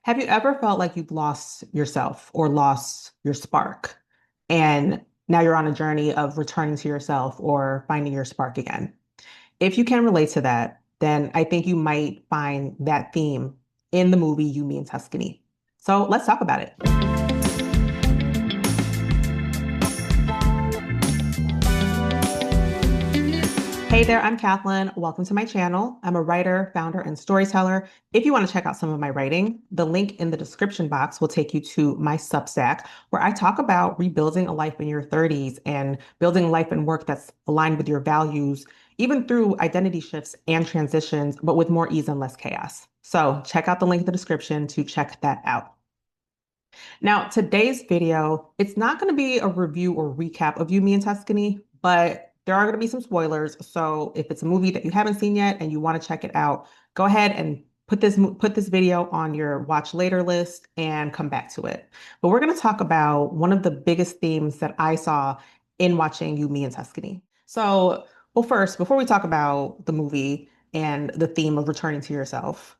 Have you ever felt like you've lost yourself or lost your spark? And now you're on a journey of returning to yourself or finding your spark again. If you can relate to that, then I think you might find that theme in the movie You, Me, and Tuscany. So let's talk about it. Hey there, I'm Kathleen. Welcome to my channel. I'm a writer, founder, and storyteller. If you want to check out some of my writing, the link in the description box will take you to my Substack, where I talk about rebuilding a life in your 30s and building a life and work that's aligned with your values, even through identity shifts and transitions, but with more ease and less chaos. So check out the link in the description to check that out. Now, today's video, it's not going to be a review or recap of You, Me, and Tuscany, but there are going to be some spoilers. So if it's a movie that you haven't seen yet and you want to check it out, go ahead and put this video on your watch later list and come back to it. But we're going to talk about one of the biggest themes that I saw in watching You, Me, and Tuscany. So, well, first, before we talk about the movie and the theme of returning to yourself,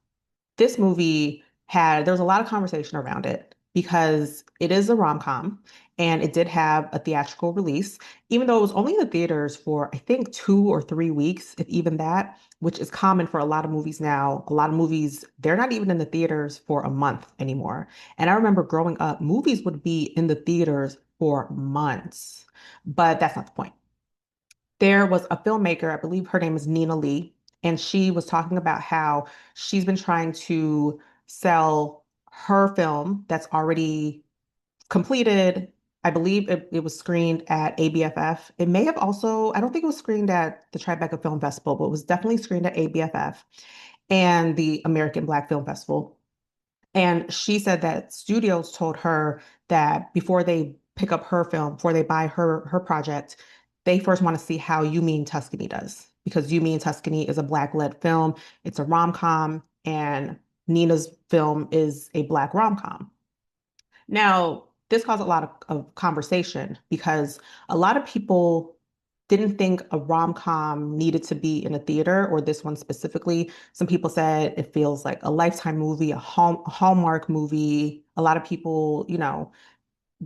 this movie there was a lot of conversation around it because it is a rom-com and it did have a theatrical release, even though it was only in the theaters for, I think, 2 or 3 weeks, if even that, which is common for a lot of movies now. A lot of movies, they're not even in the theaters for a month anymore. And I remember growing up, movies would be in the theaters for months, but that's not the point. There was a filmmaker, I believe her name is Nina Lee, and she was talking about how she's been trying to sell her film that's already completed. I believe it was screened at ABFF. It may have also, I don't think it was screened at the Tribeca Film Festival, but it was definitely screened at ABFF and the American Black Film Festival. And she said that studios told her that before they pick up her film, before they buy her project, they first want to see how You Mean Tuscany does. Because You Mean Tuscany is a Black-led film, it's a rom-com, and Nina's film is a Black rom-com. Now, this caused a lot of conversation because a lot of people didn't think a rom-com needed to be in a theater, or this one specifically. Some people said it feels like a Lifetime movie, a Hallmark movie. A lot of people,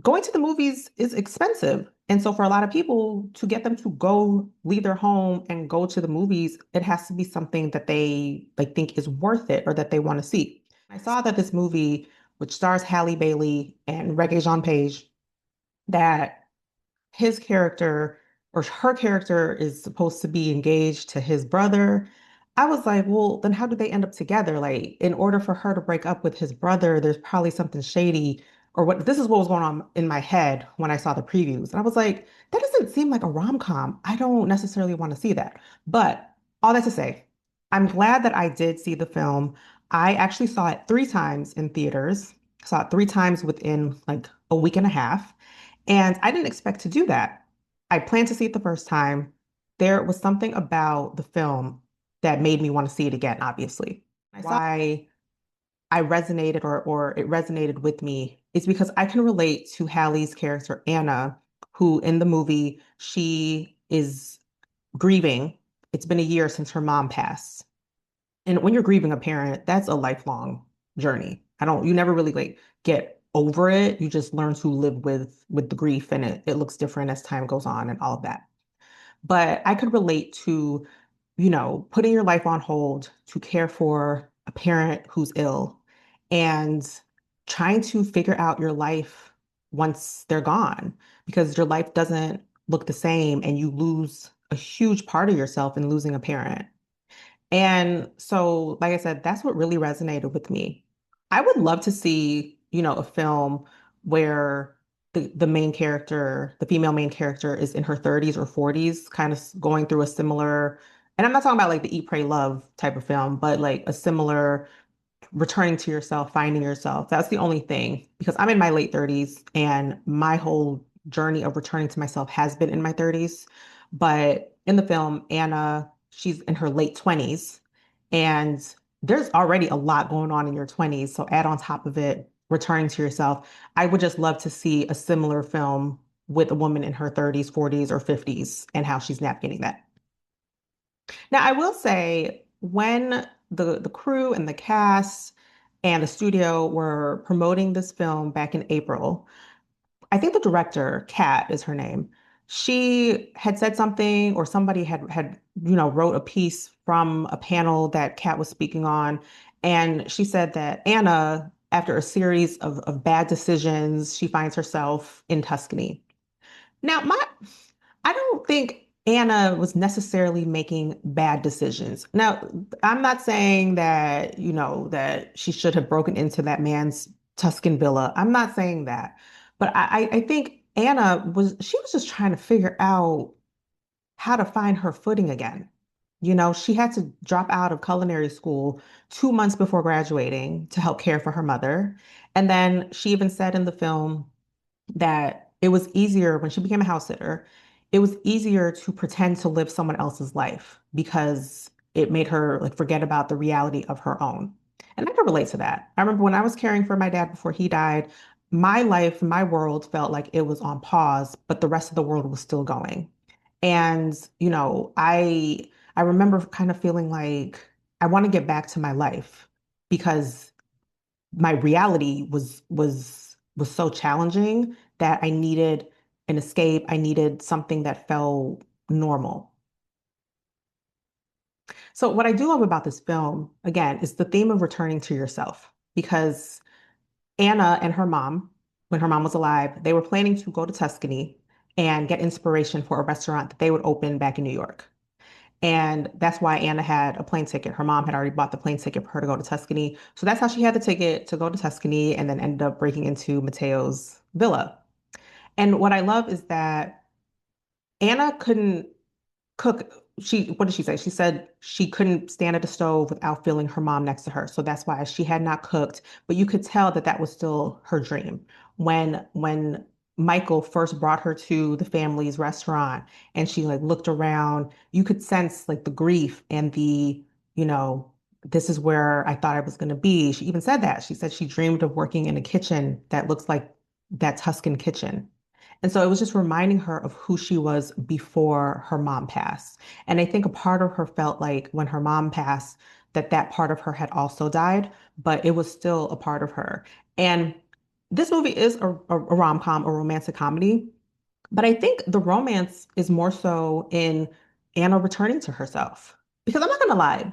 going to the movies is expensive. And so for a lot of people, to get them to go leave their home and go to the movies, it has to be something that they like think is worth it or that they want to see. I saw that this movie, which stars Halle Bailey and Regé-Jean Page, that his character or her character is supposed to be engaged to his brother. I was like, well, then how do they end up together? Like, in order for her to break up with his brother, there's probably something shady or what. This is what was going on in my head when I saw the previews. And I was like, that doesn't seem like a rom-com. I don't necessarily want to see that. But all that to say, I'm glad that I did see the film. I actually saw it 3 times in theaters, saw it 3 times within like a week and a half. And I didn't expect to do that. I planned to see it the first time. There was something about the film that made me want to see it again, obviously. Why I resonated or it resonated with me is because I can relate to Hallie's character, Anna, who in the movie, she is grieving. It's been a year since her mom passed. And when you're grieving a parent, that's a lifelong journey. You never really like get over it. You just learn to live with the grief and it looks different as time goes on and all of that. But I could relate to, putting your life on hold to care for a parent who's ill and trying to figure out your life once they're gone because your life doesn't look the same and you lose a huge part of yourself in losing a parent. And so, like I said, that's what really resonated with me. I would love to see, a film where the main character, the female main character, is in her 30s or 40s, kind of going through a similar, and I'm not talking about like the Eat, Pray, Love type of film, but like a similar returning to yourself, finding yourself. That's the only thing because I'm in my late 30s and my whole journey of returning to myself has been in my 30s. But in the film, Anna, she's in her late 20s and there's already a lot going on in your 20s. So add on top of it, returning to yourself. I would just love to see a similar film with a woman in her 30s, 40s, or 50s and how she's navigating that. Now, I will say when the crew and the cast, and the studio were promoting this film back in April. I think the director, Kat is her name. She had said something, or somebody had wrote a piece from a panel that Kat was speaking on, and she said that Anna, after a series of bad decisions, she finds herself in Tuscany. Now, I don't think Anna was necessarily making bad decisions. Now, I'm not saying that she should have broken into that man's Tuscan villa. I'm not saying that. But I think she was just trying to figure out how to find her footing again. She had to drop out of culinary school 2 months before graduating to help care for her mother. And then she even said in the film that it was easier when she became a house sitter, it was easier to pretend to live someone else's life because it made her like forget about the reality of her own. And I can relate to that. I remember when I was caring for my dad before he died, my life, my world felt like it was on pause, but the rest of the world was still going. And, I remember kind of feeling like I want to get back to my life because my reality was so challenging that I needed an escape. I needed something that felt normal. So what I do love about this film, again, is the theme of returning to yourself because Anna and her mom, when her mom was alive, they were planning to go to Tuscany and get inspiration for a restaurant that they would open back in New York. And that's why Anna had a plane ticket. Her mom had already bought the plane ticket for her to go to Tuscany. So that's how she had the ticket to go to Tuscany and then ended up breaking into Matteo's villa. And what I love is that Anna couldn't cook. What did she say? She said she couldn't stand at the stove without feeling her mom next to her. So that's why she had not cooked, but you could tell that that was still her dream. When Michael first brought her to the family's restaurant and she like looked around, you could sense like the grief and you know, this is where I thought I was going to be. She even said that. She said she dreamed of working in a kitchen that looks like that Tuscan kitchen. And so it was just reminding her of who she was before her mom passed. And I think a part of her felt like when her mom passed, that that part of her had also died, but it was still a part of her. And this movie is a rom-com, a romantic comedy. But I think the romance is more so in Anna returning to herself. Because I'm not gonna lie,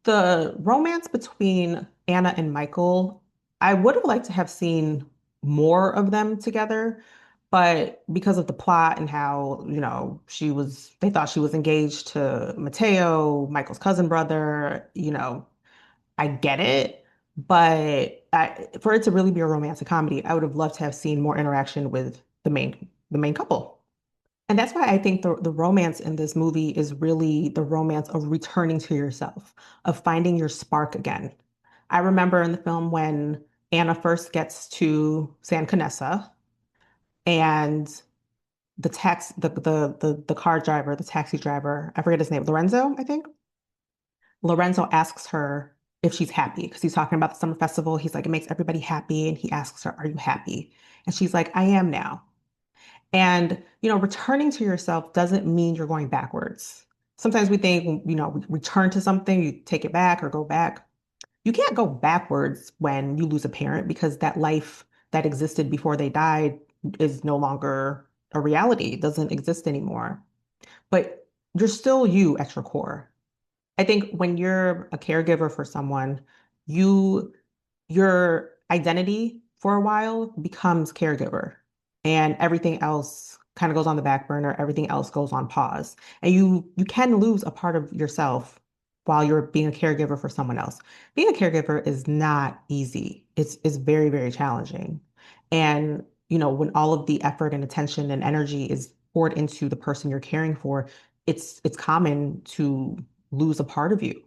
the romance between Anna and Michael, I would have liked to have seen more of them together, but because of the plot and how, they thought she was engaged to Matteo, Michael's cousin brother, I get it. But for it to really be a romantic comedy, I would have loved to have seen more interaction with the main couple. And that's why I think the romance in this movie is really the romance of returning to yourself, of finding your spark again. I remember in the film when Anna first gets to San Canessa and the car driver, the taxi driver, I forget his name, Lorenzo, I think. Lorenzo asks her if she's happy because he's talking about the summer festival. He's like, it makes everybody happy. And he asks her, are you happy? And she's like, I am now. And, returning to yourself doesn't mean you're going backwards. Sometimes we think, return to something, you take it back or go back. You can't go backwards when you lose a parent because that life that existed before they died is no longer a reality. It doesn't exist anymore. But you're still you at your core. I think when you're a caregiver for someone, you your identity for a while becomes caregiver and everything else kind of goes on the back burner, everything else goes on pause. And you can lose a part of yourself while you're being a caregiver for someone else. Being a caregiver is not easy. It's very, very challenging. And when all of the effort and attention and energy is poured into the person you're caring for, it's common to lose a part of you.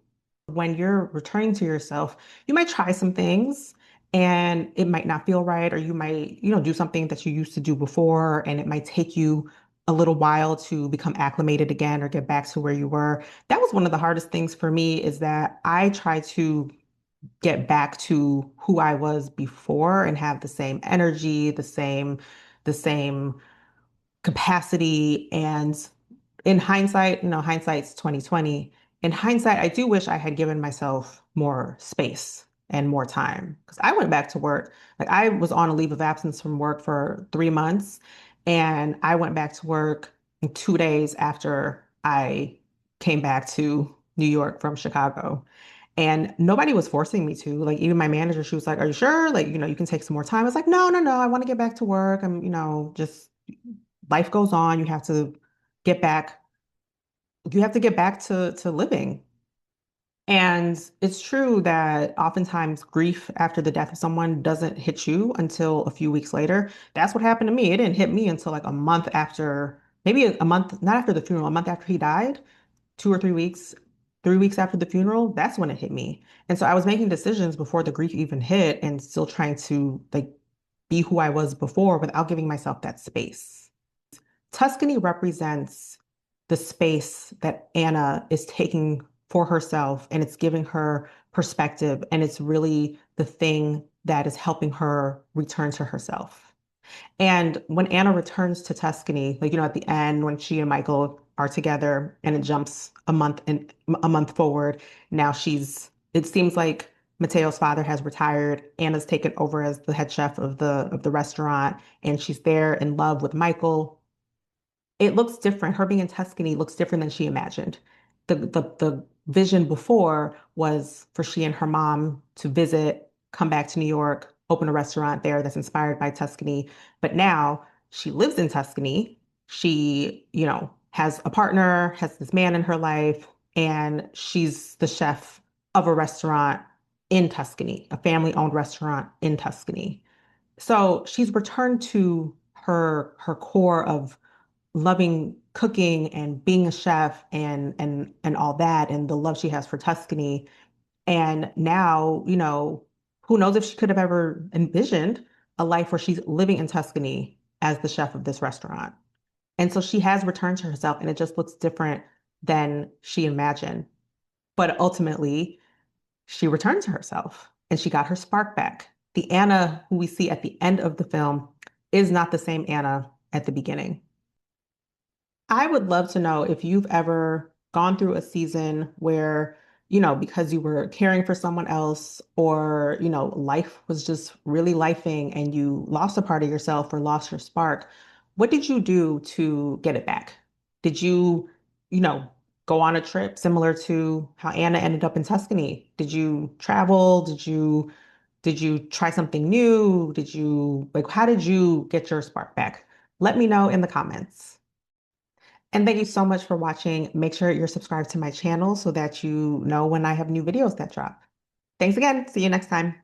When you're returning to yourself, you might try some things and it might not feel right, or you might, do something that you used to do before, and it might take you a little while to become acclimated again or get back to where you were. That was one of the hardest things for me is that I try to get back to who I was before and have the same energy, the same capacity. And in hindsight, hindsight's 2020. In hindsight, I do wish I had given myself more space. and more time. Because I went back to work. Like I was on a leave of absence from work for 3 months, and I went back to work 2 days after I came back to New York from Chicago. And nobody was forcing me to. Like even my manager, she was like, "Are you sure? Like, you can take some more time." I was like, "No, no, no. I want to get back to work. Just life goes on. Get back. You have to get back to living." And it's true that oftentimes grief after the death of someone doesn't hit you until a few weeks later. That's what happened to me. It didn't hit me until like a month after, maybe a month, not after the funeral, a month after he died, 2 or 3 weeks, 3 weeks after the funeral. That's when it hit me. And so I was making decisions before the grief even hit and still trying to like be who I was before without giving myself that space. Tuscany represents the space that Anna is taking for herself, and it's giving her perspective, and it's really the thing that is helping her return to herself. And when Anna returns to Tuscany, like at the end when she and Michael are together and it jumps a month forward, now it seems like Mateo's father has retired. Anna's taken over as the head chef of the restaurant, and she's there in love with Michael. It looks different. Her being in Tuscany looks different than she imagined. The vision before was for she and her mom to visit, come back to New York, open a restaurant there that's inspired by Tuscany. But now she lives in Tuscany. She, has a partner, has this man in her life, and she's the chef of a restaurant in Tuscany, a family-owned restaurant in Tuscany. So she's returned to her core of loving cooking and being a chef and all that and the love she has for Tuscany. And now, who knows if she could have ever envisioned a life where she's living in Tuscany as the chef of this restaurant. And so she has returned to herself and it just looks different than she imagined. But ultimately, she returned to herself and she got her spark back. The Anna who we see at the end of the film is not the same Anna at the beginning. I would love to know if you've ever gone through a season where, because you were caring for someone else or, life was just really lifing and you lost a part of yourself or lost your spark. What did you do to get it back? Did you, you know, go on a trip similar to how Anna ended up in Tuscany? Did you travel? Did you try something new? How did you get your spark back? Let me know in the comments. And thank you so much for watching. Make sure you're subscribed to my channel so that you know when I have new videos that drop. Thanks again. See you next time.